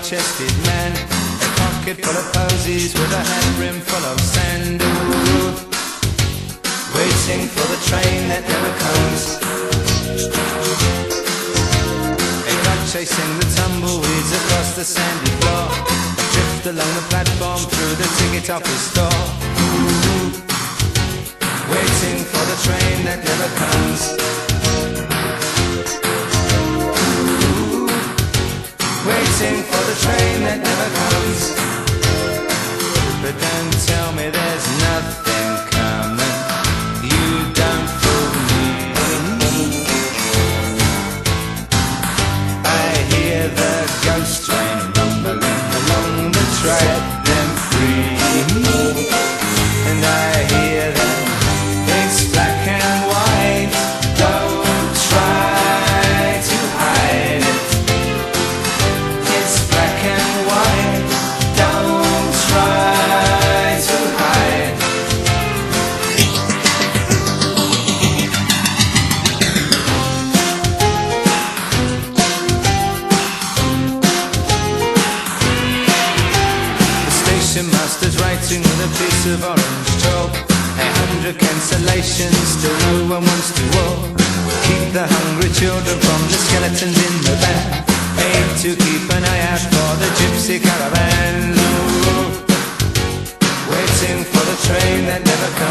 Chested man, a pocket full of posies with a hat brim full of sand. Ooh, waiting for the train that never comes. A guy chasing the tumbleweeds across the sandy floor, drift along the platform through the ticket office door. Ooh, waiting for the train that never comes. Waiting for the train that never comes. But don't tell me there's nothing coming. You don't fool me. I hear the ghost train rumbling along the track, them free. And I hear them, it's black and white. Don't try to hide it. Master's writing with a piece of orange chalk. 100 cancellations, still no one wants to walk. Keep the hungry children from the skeletons in the van. Aim to keep an eye out for the gypsy caravan. Ooh, waiting for the train that never comes.